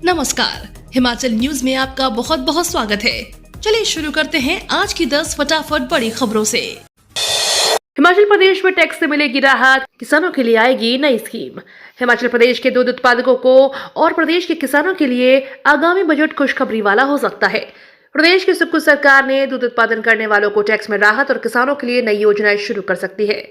नमस्कार, हिमाचल न्यूज में आपका बहुत बहुत स्वागत है। चलिए शुरू करते हैं आज की 10 फटाफट बड़ी खबरों से। हिमाचल प्रदेश में टैक्स से मिलेगी राहत, किसानों के लिए आएगी नई स्कीम। हिमाचल प्रदेश के दूध उत्पादकों को और प्रदेश के किसानों के लिए आगामी बजट खुशखबरी वाला हो सकता है। प्रदेश की सुक्खू सरकार ने दूध उत्पादन करने वालों को टैक्स में राहत और किसानों के लिए नई योजनाएं शुरू कर सकती है।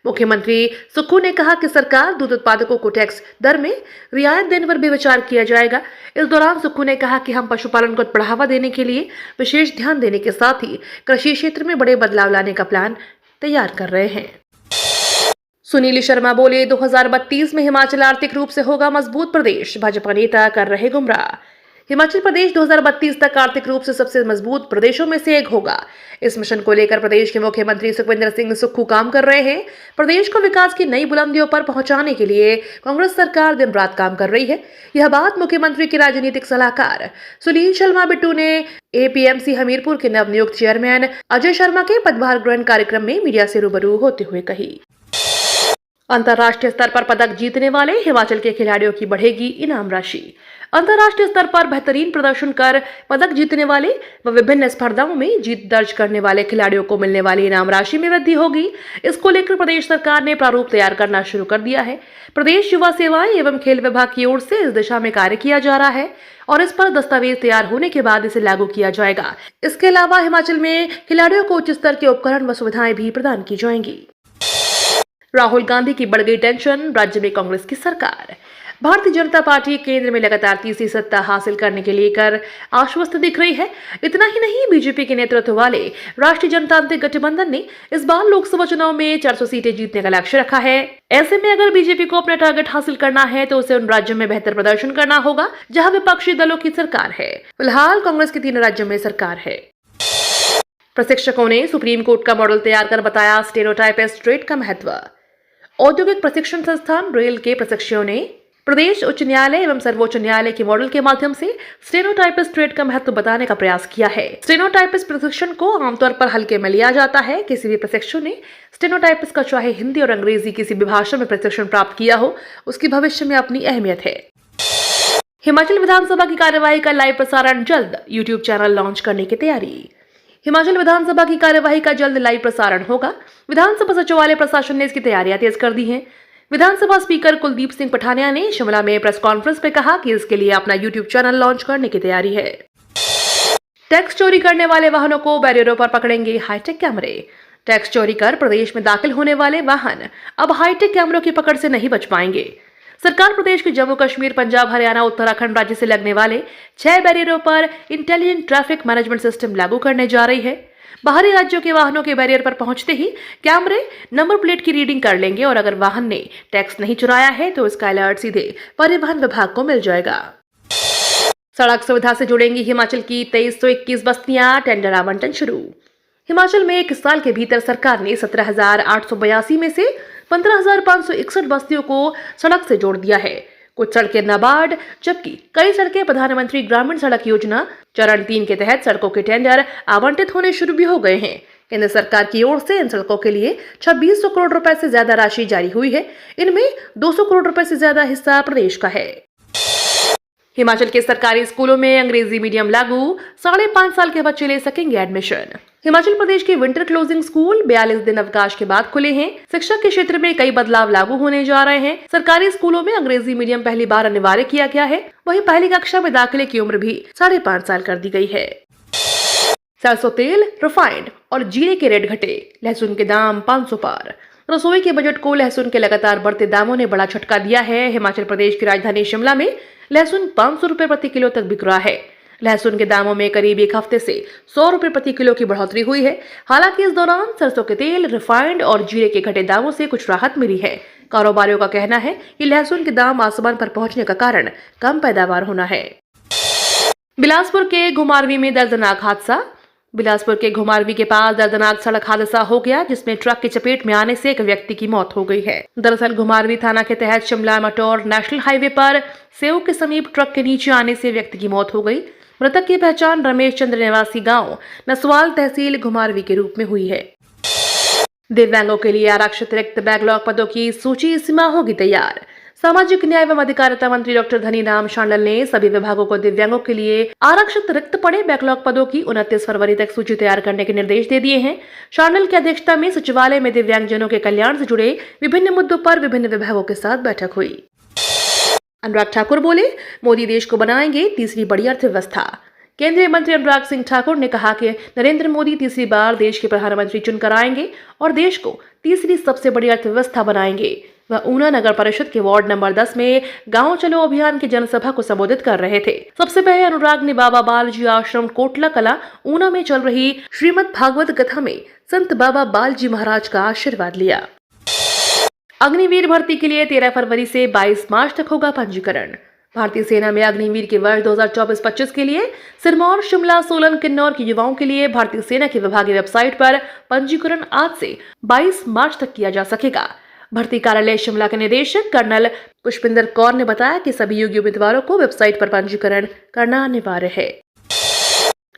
मुख्यमंत्री सुक्खू ने कहा कि सरकार दूध उत्पादकों को टैक्स दर में रियायत देने पर भी विचार किया जाएगा। इस दौरान सुक्खू ने कहा कि हम पशुपालन को बढ़ावा देने के लिए विशेष ध्यान देने के साथ ही कृषि क्षेत्र में बड़े बदलाव लाने का प्लान तैयार कर रहे हैं। सुनील शर्मा बोले, 2032 में हिमाचल आर्थिक रूप से होगा मजबूत प्रदेश, भाजपा नेता कर रहे गुमराह। हिमाचल प्रदेश 2032 तक आर्थिक रूप से सबसे मजबूत प्रदेशों में से एक होगा। इस मिशन को लेकर प्रदेश के मुख्यमंत्री सुखविंदर सिंह सुक्खू काम कर रहे हैं। प्रदेश को विकास की नई बुलंदियों पर पहुंचाने के लिए कांग्रेस सरकार दिन रात काम कर रही है। यह बात मुख्यमंत्री के राजनीतिक सलाहकार सुनील शर्मा बिट्टू ने एपीएमसी हमीरपुर के नवनियुक्त चेयरमैन अजय शर्मा के पदभार ग्रहण कार्यक्रम में मीडिया से रूबरू होते हुए कही। अंतर्राष्ट्रीय स्तर पर पदक जीतने वाले हिमाचल के खिलाड़ियों की बढ़ेगी इनाम राशि। अंतर्राष्ट्रीय स्तर पर बेहतरीन प्रदर्शन कर पदक जीतने वाले व विभिन्न स्पर्धाओं में जीत दर्ज करने वाले खिलाड़ियों को मिलने वाली इनाम राशि में वृद्धि होगी। इसको लेकर प्रदेश सरकार ने प्रारूप तैयार करना शुरू कर दिया है। प्रदेश युवा सेवाएं एवं खेल विभाग की ओर से इस दिशा में कार्य किया जा रहा है और इस पर दस्तावेज तैयार होने के बाद इसे लागू किया जाएगा। इसके अलावा हिमाचल में खिलाड़ियों को उच्च स्तर के उपकरण व सुविधाएं भी प्रदान की जाएंगी। राहुल गांधी की बढ़ गई टेंशन, राज्य में कांग्रेस की सरकार। भारतीय जनता पार्टी केंद्र में लगातार तीसरी सत्ता हासिल करने के लेकर आश्वस्त दिख रही है। इतना ही नहीं, बीजेपी के नेतृत्व वाले राष्ट्रीय जनतांत्रिक गठबंधन ने इस बार लोकसभा चुनाव में 400 सीटें जीतने का लक्ष्य रखा है। ऐसे में अगर बीजेपी को अपना टारगेट हासिल करना है तो उसे उन राज्यों में बेहतर प्रदर्शन करना होगा जहां विपक्षी दलों की सरकार है। फिलहाल कांग्रेस की 3 राज्यों में सरकार है। प्रशिक्षकों ने सुप्रीम कोर्ट का मॉडल तैयार कर बताया स्टेनोटाइपिस्ट ट्रेड का महत्व। औद्योगिक प्रशिक्षण संस्थान रेल के प्रशिक्षकों ने प्रदेश उच्च न्यायालय एवं सर्वोच्च न्यायालय के मॉडल के माध्यम से स्टेनोटाइपिस्ट ट्रेड का महत्व बताने का प्रयास किया है। स्टेनोटाइपिस्ट प्रशिक्षण को आमतौर पर हल्के में लिया जाता है। किसी भी प्रशिक्षु ने स्टेनोटाइपिस्ट का चाहे हिंदी और अंग्रेजी किसी भी भाषा में प्रशिक्षण प्राप्त किया हो, उसकी भविष्य में अपनी अहमियत है। हिमाचल विधानसभा की कार्यवाही का लाइव प्रसारण जल्द, यूट्यूब चैनल लॉन्च करने की तैयारी। हिमाचल विधानसभा की कार्यवाही का जल्द लाइव प्रसारण होगा। विधानसभा सचिवालय प्रशासन ने इसकी तैयारियां तेज कर दी हैं। विधानसभा स्पीकर कुलदीप सिंह पठानिया ने शिमला में प्रेस कॉन्फ्रेंस में कहा कि इसके लिए अपना यूट्यूब चैनल लॉन्च करने की तैयारी है। टैक्स चोरी करने वाले वाहनों को बैरियरों पर पकड़ेंगे हाईटेक कैमरे। टैक्स चोरी कर प्रदेश में दाखिल होने वाले वाहन अब हाईटेक कैमरों की पकड़ से नहीं बच पाएंगे। सरकार प्रदेश के जम्मू कश्मीर, पंजाब, हरियाणा, उत्तराखंड राज्य से लगने वाले 6 बैरियरों पर इंटेलिजेंट ट्रैफिक मैनेजमेंट सिस्टम लागू करने जा रही है। बाहरी राज्यों के वाहनों के बैरियर पर पहुंचते ही कैमरे नंबर प्लेट की रीडिंग कर लेंगे और अगर वाहन ने टैक्स नहीं चुराया है तो इसका अलर्ट सीधे परिवहन विभाग को मिल जाएगा। सड़क सुविधा से जुड़ेंगी हिमाचल की 2321 बस्तियां, टेंडर आवंटन शुरू। हिमाचल में 1 साल के भीतर सरकार ने 17,882 में से 15,561 बस्तियों को सड़क से जोड़ दिया है। कुछ सड़कें नाबार्ड जबकि कई सड़कें प्रधानमंत्री ग्रामीण सड़क योजना चरण 3 के तहत सड़कों के टेंडर आवंटित होने शुरू भी हो गए हैं। केंद्र सरकार की ओर से इन सड़कों के लिए 2600 करोड़ रुपए से ज्यादा राशि जारी हुई है। इनमें 200 करोड़ रुपए से ज्यादा हिस्सा प्रदेश का है। हिमाचल के सरकारी स्कूलों में अंग्रेजी मीडियम लागू, 5.5 साल के बच्चे ले सकेंगे एडमिशन। हिमाचल प्रदेश के विंटर क्लोजिंग स्कूल 42 दिन अवकाश के बाद खुले हैं। शिक्षा के क्षेत्र में कई बदलाव लागू होने जा रहे हैं। सरकारी स्कूलों में अंग्रेजी मीडियम पहली बार अनिवार्य किया गया है। वहीं पहली कक्षा में दाखिले की उम्र भी 5.5 साल कर दी गई है। सरसों तेल, रिफाइंड और जीरे के रेट घटे, लहसुन के दाम 500 पार। रसोई के बजट को लहसुन के लगातार बढ़ते दामों ने बड़ा झटका दिया है। हिमाचल प्रदेश की राजधानी शिमला में लहसुन 500 रुपए प्रति किलो तक बिक रहा है। लहसुन के दामों में करीब 1 हफ्ते से 100 रुपए प्रति किलो की बढ़ोतरी हुई है। हालांकि इस दौरान सरसों के तेल, रिफाइंड और जीरे के घटे दामों से कुछ राहत मिली है। कारोबारियों का कहना है कि लहसुन के दाम आसमान पर पहुंचने का कारण कम पैदावार होना है। बिलासपुर के घुमारवीं में दर्दनाक हादसा। बिलासपुर के घुमारवीं के पास दर्दनाक सड़क हादसा हो गया जिसमें ट्रक की चपेट में आने से एक व्यक्ति की मौत हो गई है। दरअसल घुमारवीं थाना के तहत शिमला मटौर नेशनल हाईवे पर सेव के समीप ट्रक के नीचे आने से व्यक्ति की मौत हो गई। मृतक की पहचान रमेश चंद्र निवासी गांव नसवाल तहसील घुमारवीं के रूप में हुई है। दिव्यांगों के लिए आरक्षित रिक्त बैकलॉग पदों की सूची इस माह होगी तैयार। सामाजिक न्याय एवं अधिकारिता मंत्री डॉक्टर धनीराम शांडिल ने सभी विभागों को दिव्यांगों के लिए आरक्षित रिक्त पड़े बैकलॉग पदों की 29 फरवरी तक सूची तैयार करने के निर्देश दे दिए हैं। शांडिल की अध्यक्षता में सचिवालय में दिव्यांगजनों के कल्याण से जुड़े विभिन्न मुद्दों पर विभिन्न विभागों के साथ बैठक हुई। अनुराग ठाकुर बोले, मोदी देश को बनाएंगे तीसरी बड़ी अर्थव्यवस्था। केंद्रीय मंत्री अनुराग सिंह ठाकुर ने कहा कि नरेंद्र मोदी तीसरी बार देश के प्रधानमंत्री चुनकर आएंगे और देश को तीसरी सबसे बड़ी अर्थव्यवस्था बनाएंगे। वह ऊना नगर परिषद के वार्ड नंबर 10 में गांव चलो अभियान की जनसभा को संबोधित कर रहे थे। सबसे पहले अनुराग ने बाबा बालजी आश्रम कोटला कला ऊना में चल रही श्रीमद् भागवत कथा में संत बाबा बालजी महाराज का आशीर्वाद लिया। अग्निवीर भर्ती के लिए 13 फरवरी से 22 मार्च तक होगा पंजीकरण। भारतीय सेना में अग्निवीर के वर्ष 2024-25 के लिए सिरमौर, शिमला, सोलन, किन्नौर के युवाओं के लिए भारतीय सेना की विभागीय वेबसाइट पर पंजीकरण आज से 22 मार्च तक किया जा सकेगा। भर्ती कार्यालय शिमला के निदेशक कर्नल पुष्पिंदर कौर ने बताया कि सभी योग्य उम्मीदवारों को वेबसाइट पर पंजीकरण करना अनिवार्य है।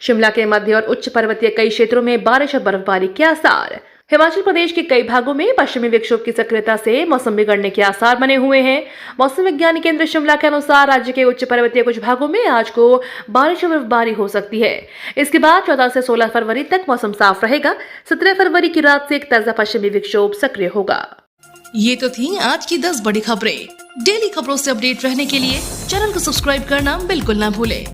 शिमला के मध्य और उच्च पर्वतीय कई क्षेत्रों में बारिश और बर्फबारी के आसार। हिमाचल प्रदेश के कई भागों में पश्चिमी विक्षोभ की सक्रियता से मौसम बिगड़ने के आसार बने हुए हैं। मौसम विज्ञान केंद्र शिमला के अनुसार राज्य के उच्च पर्वतीय कुछ भागों में आज को बारिश और बर्फबारी हो सकती है। इसके बाद 14 से 16 फरवरी तक मौसम साफ रहेगा। 17 फरवरी की रात से एक ताजा पश्चिमी विक्षोभ सक्रिय होगा। ये तो थी आज की 10 बड़ी खबरें। डेली खबरों से अपडेट रहने के लिए चैनल को सब्सक्राइब करना बिल्कुल ना भूलें।